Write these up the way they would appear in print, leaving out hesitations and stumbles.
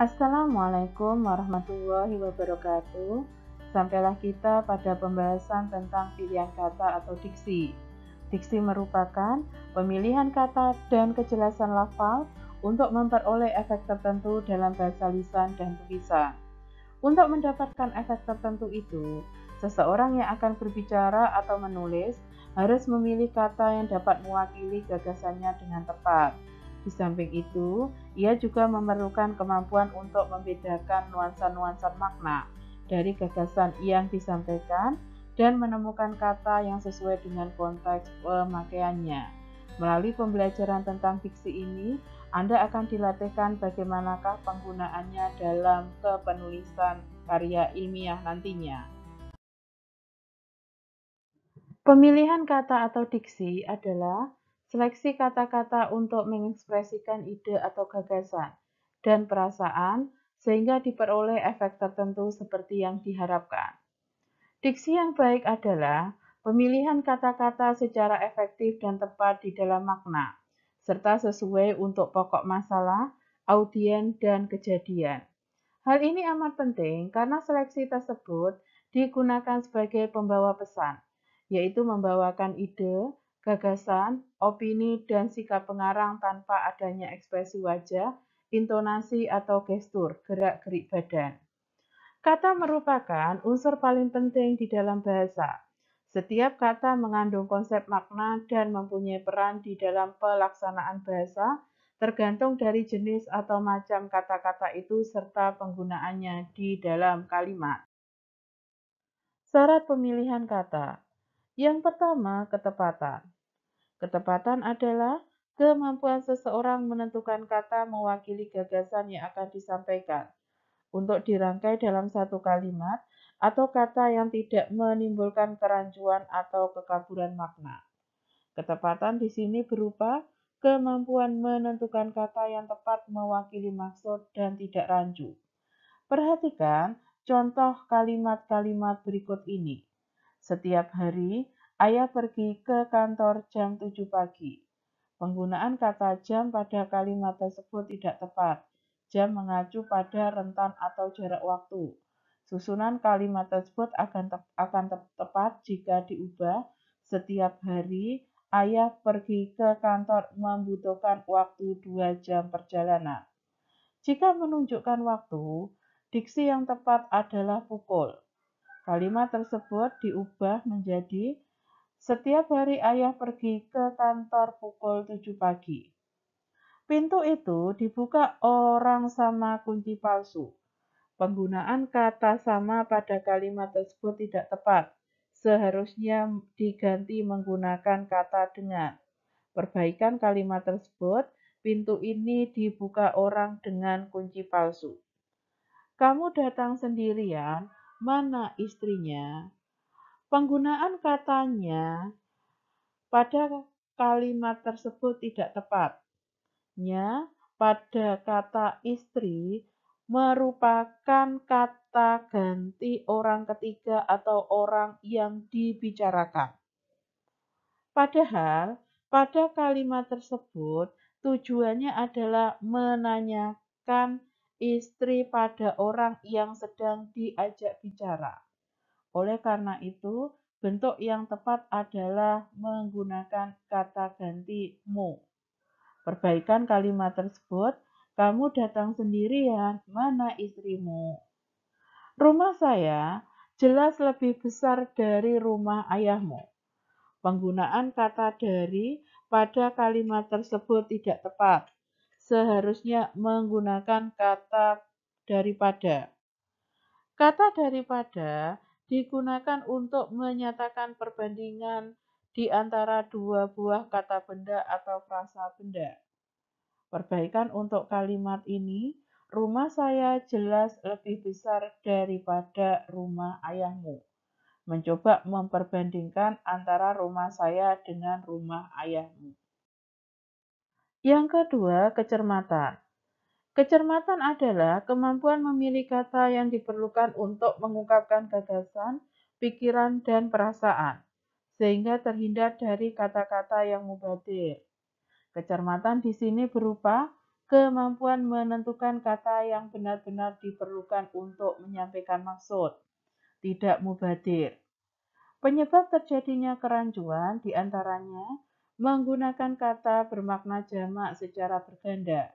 Assalamualaikum warahmatullahi wabarakatuh. Sampailah kita pada pembahasan tentang pilihan kata atau diksi. Diksi merupakan pemilihan kata dan kejelasan lafal untuk memperoleh efek tertentu dalam bahasa lisan dan tulisan. Untuk mendapatkan efek tertentu itu, seseorang yang akan berbicara atau menulis harus memilih kata yang dapat mewakili gagasannya dengan tepat. Di samping itu, ia juga memerlukan kemampuan untuk membedakan nuansa-nuansa makna dari gagasan yang disampaikan dan menemukan kata yang sesuai dengan konteks pemakaiannya. Melalui pembelajaran tentang diksi ini, Anda akan dilatihkan bagaimanakah penggunaannya dalam kepenulisan karya ilmiah nantinya. Pemilihan kata atau diksi adalah seleksi kata-kata untuk mengekspresikan ide atau gagasan dan perasaan sehingga diperoleh efek tertentu seperti yang diharapkan. Diksi yang baik adalah pemilihan kata-kata secara efektif dan tepat di dalam makna, serta sesuai untuk pokok masalah, audien, dan kejadian. Hal ini amat penting karena seleksi tersebut digunakan sebagai pembawa pesan, yaitu membawakan ide, gagasan, opini, dan sikap pengarang tanpa adanya ekspresi wajah, intonasi, atau gestur, gerak-gerik badan. Kata merupakan unsur paling penting di dalam bahasa. Setiap kata mengandung konsep makna dan mempunyai peran di dalam pelaksanaan bahasa, tergantung dari jenis atau macam kata-kata itu serta penggunaannya di dalam kalimat. Syarat pemilihan kata. Yang pertama, ketepatan. Ketepatan adalah kemampuan seseorang menentukan kata mewakili gagasan yang akan disampaikan untuk dirangkai dalam satu kalimat atau kata yang tidak menimbulkan kerancuan atau kekaburan makna. Ketepatan di sini berupa kemampuan menentukan kata yang tepat mewakili maksud dan tidak rancu. Perhatikan contoh kalimat-kalimat berikut ini. Setiap hari, ayah pergi ke kantor jam 7 pagi. Penggunaan kata jam pada kalimat tersebut tidak tepat. Jam mengacu pada rentan atau jarak waktu. Susunan kalimat tersebut akan tepat jika diubah. Setiap hari, ayah pergi ke kantor membutuhkan waktu 2 jam perjalanan. Jika menunjukkan waktu, diksi yang tepat adalah pukul. Kalimat tersebut diubah menjadi setiap hari ayah pergi ke kantor pukul 7 pagi. Pintu itu dibuka orang sama kunci palsu. Penggunaan kata sama pada kalimat tersebut tidak tepat. Seharusnya diganti menggunakan kata dengan. Perbaikan kalimat tersebut, pintu ini dibuka orang dengan kunci palsu. Kamu datang sendirian, mana istrinya? Penggunaan katanya pada kalimat tersebut tidak tepat. Nya pada kata istri merupakan kata ganti orang ketiga atau orang yang dibicarakan. Padahal pada kalimat tersebut tujuannya adalah menanyakan istri pada orang yang sedang diajak bicara. Oleh karena itu, bentuk yang tepat adalah menggunakan kata ganti mu. Perbaikan kalimat tersebut, kamu datang sendirian, mana istrimu? Rumah saya jelas lebih besar dari rumah ayahmu. Penggunaan kata dari pada kalimat tersebut tidak tepat. Seharusnya menggunakan kata daripada. Kata daripada digunakan untuk menyatakan perbandingan di antara dua buah kata benda atau frasa benda. Perbaikan untuk kalimat ini, rumah saya jelas lebih besar daripada rumah ayahmu. Mencoba memperbandingkan antara rumah saya dengan rumah ayahmu. Yang kedua, kecermatan. Kecermatan adalah kemampuan memilih kata yang diperlukan untuk mengungkapkan gagasan, pikiran, dan perasaan, sehingga terhindar dari kata-kata yang mubadir. Kecermatan di sini berupa kemampuan menentukan kata yang benar-benar diperlukan untuk menyampaikan maksud, tidak mubadir. Penyebab terjadinya kerancuan diantaranya menggunakan kata bermakna jamak secara berganda.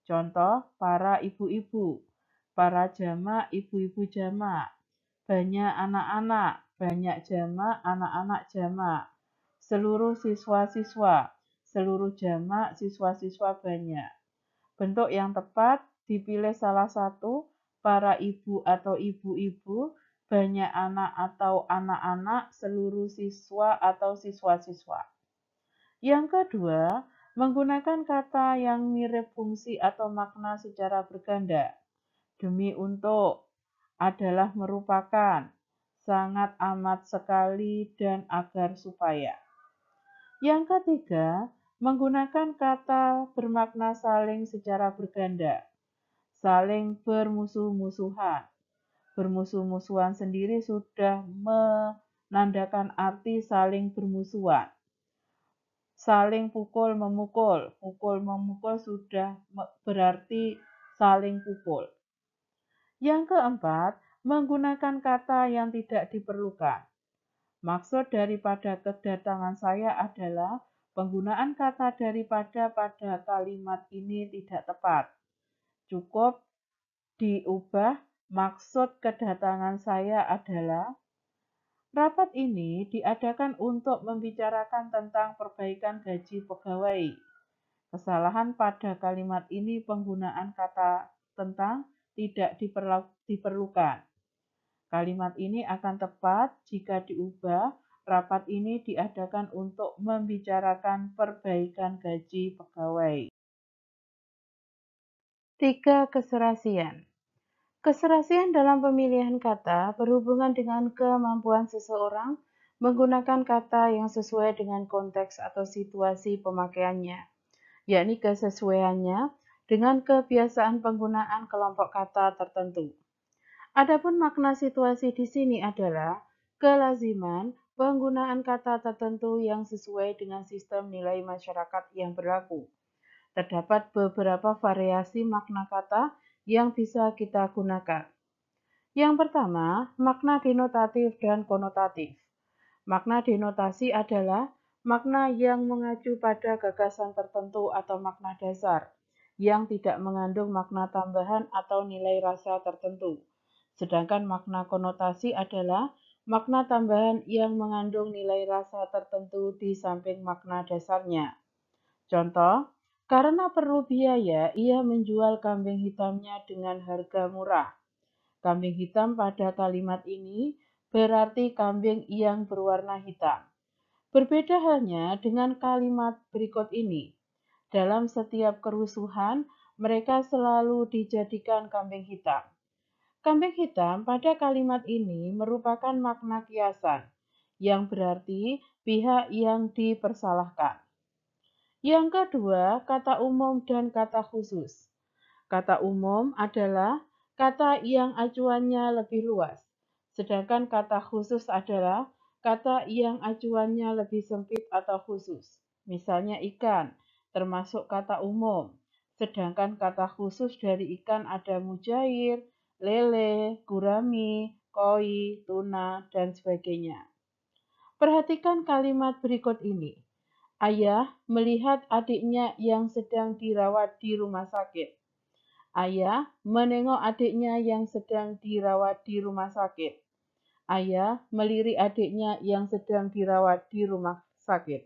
Contoh, para ibu-ibu, para jamak, ibu-ibu jamak, banyak anak-anak, banyak jamak, anak-anak jamak, seluruh siswa-siswa, seluruh jamak, siswa-siswa banyak. Bentuk yang tepat dipilih salah satu, para ibu atau ibu-ibu, banyak anak atau anak-anak, seluruh siswa atau siswa-siswa. Yang kedua, menggunakan kata yang mirip fungsi atau makna secara berganda. Demi untuk, adalah merupakan, sangat amat sekali, dan agar supaya. Yang ketiga, menggunakan kata bermakna saling secara berganda. Saling bermusuh-musuhan. Bermusuh-musuhan sendiri sudah menandakan arti saling bermusuhan. Saling pukul-memukul. Pukul-memukul sudah berarti saling pukul. Yang keempat, menggunakan kata yang tidak diperlukan. Maksud daripada kedatangan saya adalah penggunaan kata daripada pada kalimat ini tidak tepat. Cukup diubah, maksud kedatangan saya adalah. Rapat ini diadakan untuk membicarakan tentang perbaikan gaji pegawai. Kesalahan pada kalimat ini penggunaan kata tentang tidak diperlukan. Kalimat ini akan tepat jika diubah. Rapat ini diadakan untuk membicarakan perbaikan gaji pegawai. 3. Keserasian. Keserasian dalam pemilihan kata berhubungan dengan kemampuan seseorang menggunakan kata yang sesuai dengan konteks atau situasi pemakaiannya, yakni kesesuaiannya dengan kebiasaan penggunaan kelompok kata tertentu. Adapun makna situasi di sini adalah kelaziman penggunaan kata tertentu yang sesuai dengan sistem nilai masyarakat yang berlaku. Terdapat beberapa variasi makna kata yang bisa kita gunakan. Yang pertama, makna denotatif dan konotatif. Makna denotasi adalah makna yang mengacu pada gagasan tertentu atau makna dasar, yang tidak mengandung makna tambahan atau nilai rasa tertentu. Sedangkan makna konotasi adalah makna tambahan yang mengandung nilai rasa tertentu di samping makna dasarnya. Contoh, karena perlu biaya, ia menjual kambing hitamnya dengan harga murah. Kambing hitam pada kalimat ini berarti kambing yang berwarna hitam. Berbeda halnya dengan kalimat berikut ini. Dalam setiap kerusuhan, mereka selalu dijadikan kambing hitam. Kambing hitam pada kalimat ini merupakan makna kiasan, yang berarti pihak yang dipersalahkan. Yang kedua, kata umum dan kata khusus. Kata umum adalah kata yang acuannya lebih luas, sedangkan kata khusus adalah kata yang acuannya lebih sempit atau khusus. Misalnya ikan, termasuk kata umum, sedangkan kata khusus dari ikan ada mujair, lele, gurami, koi, tuna, dan sebagainya. Perhatikan kalimat berikut ini. Ayah melihat adiknya yang sedang dirawat di rumah sakit. Ayah menengok adiknya yang sedang dirawat di rumah sakit. Ayah melirik adiknya yang sedang dirawat di rumah sakit.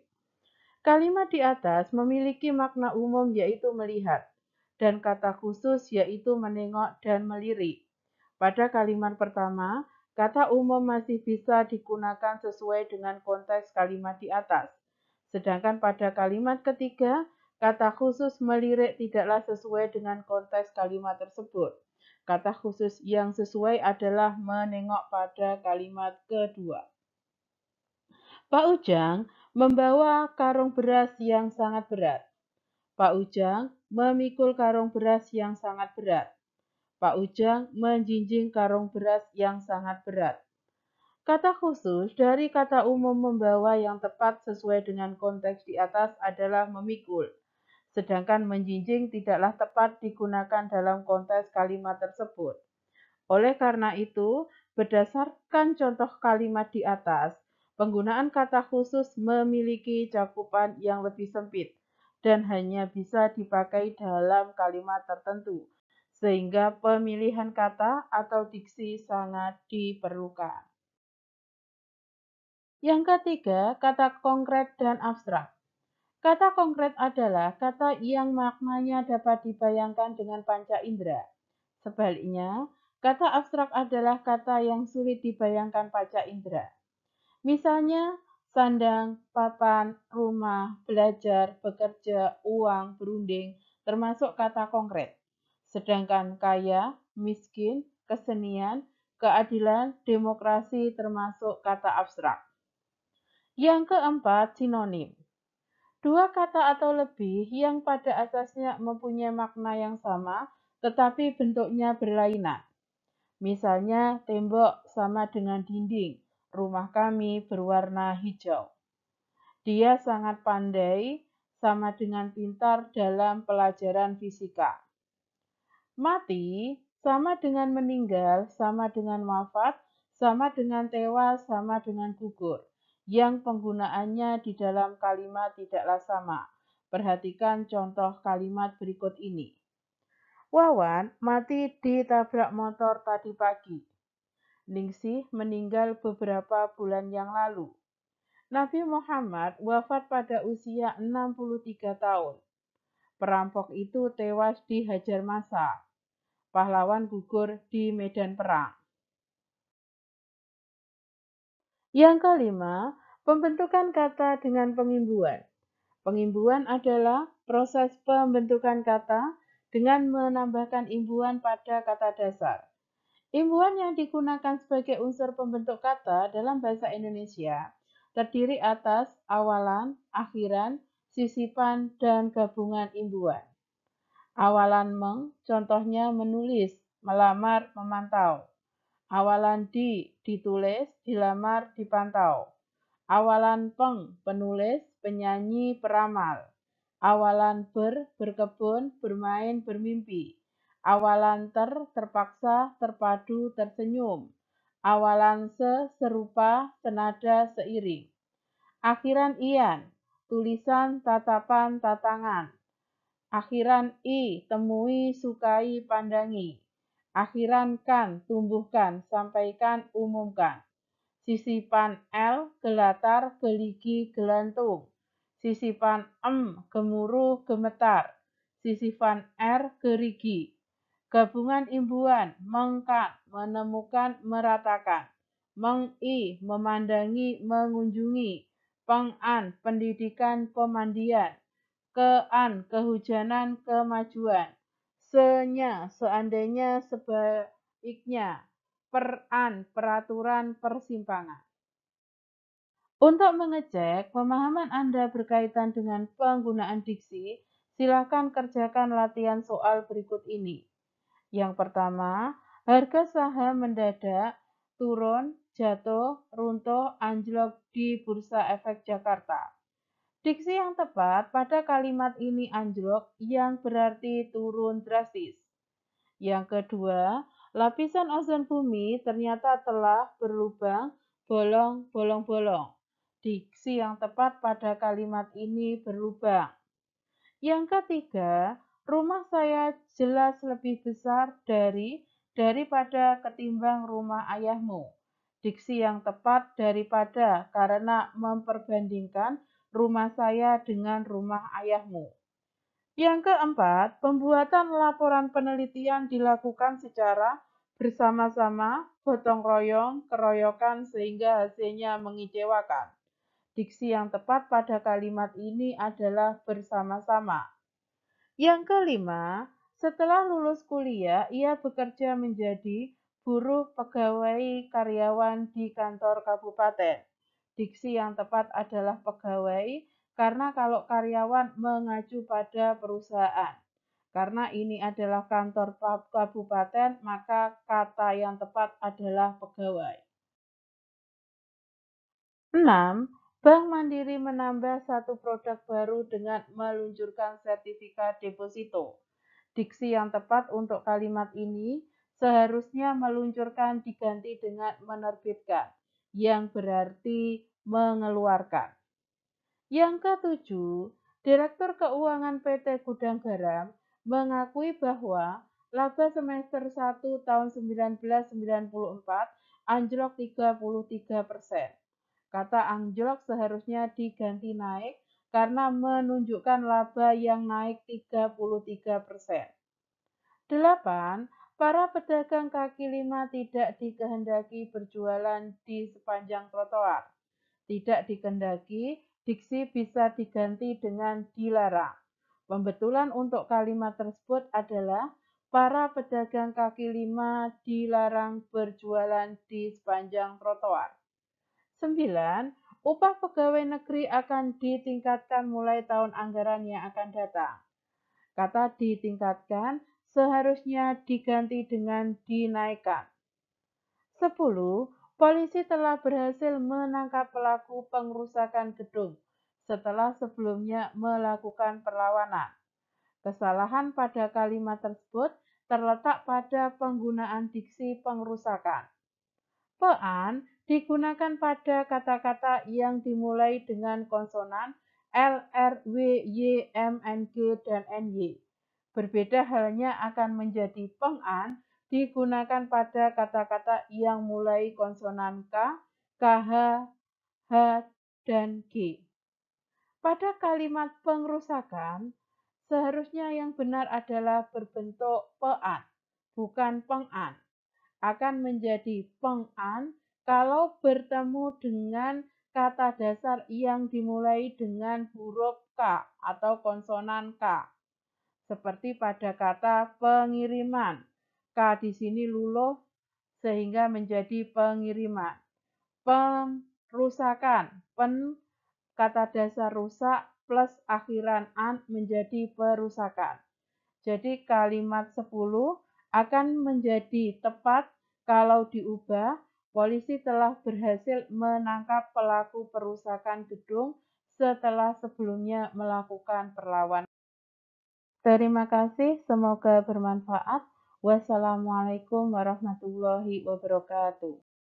Kalimat di atas memiliki makna umum yaitu melihat, dan kata khusus yaitu menengok dan melirik. Pada kalimat pertama, kata umum masih bisa digunakan sesuai dengan konteks kalimat di atas. Sedangkan pada kalimat ketiga, kata khusus melirik tidaklah sesuai dengan konteks kalimat tersebut. Kata khusus yang sesuai adalah menengok pada kalimat kedua. Pak Ujang membawa karung beras yang sangat berat. Pak Ujang memikul karung beras yang sangat berat. Pak Ujang menjinjing karung beras yang sangat berat. Kata khusus dari kata umum membawa yang tepat sesuai dengan konteks di atas adalah memikul. sedangkan menjinjing tidaklah tepat digunakan dalam konteks kalimat tersebut. Oleh karena itu, berdasarkan contoh kalimat di atas, penggunaan kata khusus memiliki cakupan yang lebih sempit dan hanya bisa dipakai dalam kalimat tertentu, sehingga pemilihan kata atau diksi sangat diperlukan. Yang ketiga, kata konkret dan abstrak. Kata konkret adalah kata yang maknanya dapat dibayangkan dengan panca indera. Sebaliknya, kata abstrak adalah kata yang sulit dibayangkan panca indera. Misalnya, sandang, papan, rumah, belajar, bekerja, uang, berunding, termasuk kata konkret. Sedangkan kaya, miskin, kesenian, keadilan, demokrasi termasuk kata abstrak. Yang keempat, sinonim. Dua kata atau lebih yang pada asasnya mempunyai makna yang sama, tetapi bentuknya berlainan. Misalnya, tembok sama dengan dinding. Rumah kami berwarna hijau. Dia sangat pandai, sama dengan pintar dalam pelajaran fisika. Mati sama dengan meninggal, sama dengan wafat, sama dengan tewas, sama dengan gugur. Yang penggunaannya di dalam kalimat tidaklah sama. Perhatikan contoh kalimat berikut ini. Wawan mati ditabrak motor tadi pagi. Ningsih meninggal beberapa bulan yang lalu. Nabi Muhammad wafat pada usia 63 tahun. Perampok itu tewas dihajar massa. Pahlawan gugur di medan perang. Yang kelima, pembentukan kata dengan pengimbuan. Pengimbuan adalah proses pembentukan kata dengan menambahkan imbuhan pada kata dasar. Imbuhan yang digunakan sebagai unsur pembentuk kata dalam bahasa Indonesia terdiri atas awalan, akhiran, sisipan, dan gabungan imbuhan. Awalan meng, contohnya menulis, melamar, memantau. Awalan di, ditulis, dilamar, dipantau. Awalan peng, penulis, penyanyi, peramal. Awalan ber, berkebun, bermain, bermimpi. Awalan ter, terpaksa, terpadu, tersenyum. Awalan se, serupa, senada, seiring. Akhiran ian, tulisan, tatapan, tatangan. Akhiran i, temui, sukai, pandangi. Akhiran kan, tumbuhkan, sampaikan, umumkan. Sisipan L, gelatar, geligi, gelantung. Sisipan M, gemuruh, gemetar. Sisipan R, gerigi. Gabungan imbuhan, mengkan, menemukan, meratakan. Mengi, memandangi, mengunjungi. Pengan, pendidikan, pemandian. Kean, kehujanan, kemajuan. Senya, seandainya, sebaiknya. Peran, peraturan, persimpangan. Untuk mengecek pemahaman Anda berkaitan dengan penggunaan diksi, silakan kerjakan latihan soal berikut ini. Yang pertama, harga saham mendadak turun, jatuh, runtuh, anjlok di Bursa Efek Jakarta. Diksi yang tepat pada kalimat ini anjlok yang berarti turun drastis. Yang kedua, lapisan ozon bumi ternyata telah berlubang, bolong, bolong-bolong. Diksi yang tepat pada kalimat ini berlubang. Yang ketiga, rumah saya jelas lebih besar daripada ketimbang rumah ayahmu. Diksi yang tepat daripada karena memperbandingkan rumah saya dengan rumah ayahmu. Yang keempat, pembuatan laporan penelitian dilakukan secara bersama-sama, gotong royong, keroyokan sehingga hasilnya mengecewakan. Diksi yang tepat pada kalimat ini adalah bersama-sama. Yang kelima, setelah lulus kuliah, ia bekerja menjadi buruh pegawai karyawan di kantor kabupaten. Diksi yang tepat adalah pegawai, karena kalau karyawan mengacu pada perusahaan. Karena ini adalah kantor kabupaten, maka kata yang tepat adalah pegawai. 6. Bank Mandiri menambah satu produk baru dengan meluncurkan sertifikat deposito. Diksi yang tepat untuk kalimat ini seharusnya meluncurkan diganti dengan menerbitkan, yang berarti mengeluarkan. Yang ketujuh, Direktur Keuangan PT Gudang Garam mengakui bahwa laba semester 1 tahun 1994 anjlok 33%. Kata anjlok seharusnya diganti naik karena menunjukkan laba yang naik 33%. 8. Para pedagang kaki lima tidak dikehendaki berjualan di sepanjang trotoar. Tidak dikehendaki, diksi bisa diganti dengan dilarang. Pembetulan untuk kalimat tersebut adalah para pedagang kaki lima dilarang berjualan di sepanjang trotoar. 9. Upah pegawai negeri akan ditingkatkan mulai tahun anggaran yang akan datang. Kata ditingkatkan seharusnya diganti dengan dinaikkan. 10. Polisi telah berhasil menangkap pelaku pengerusakan gedung setelah sebelumnya melakukan perlawanan. Kesalahan pada kalimat tersebut terletak pada penggunaan diksi pengerusakan. Pean digunakan pada kata-kata yang dimulai dengan konsonan L, R, W, Y, M, N, G, dan NY. Berbeda halnya akan menjadi pengan digunakan pada kata-kata yang mulai konsonan K, KH, H, dan G. Pada kalimat pengerusakan, seharusnya yang benar adalah berbentuk pean, bukan pengan. Akan menjadi pengan kalau bertemu dengan kata dasar yang dimulai dengan huruf K atau konsonan K. Seperti pada kata pengiriman. K di sini luluh sehingga menjadi pengiriman. Perusakan, kata dasar rusak plus akhiran an menjadi perusakan. Jadi kalimat 10 akan menjadi tepat kalau diubah, polisi telah berhasil menangkap pelaku perusakan gedung setelah sebelumnya melakukan perlawanan. Terima kasih, semoga bermanfaat. Wassalamualaikum warahmatullahi wabarakatuh.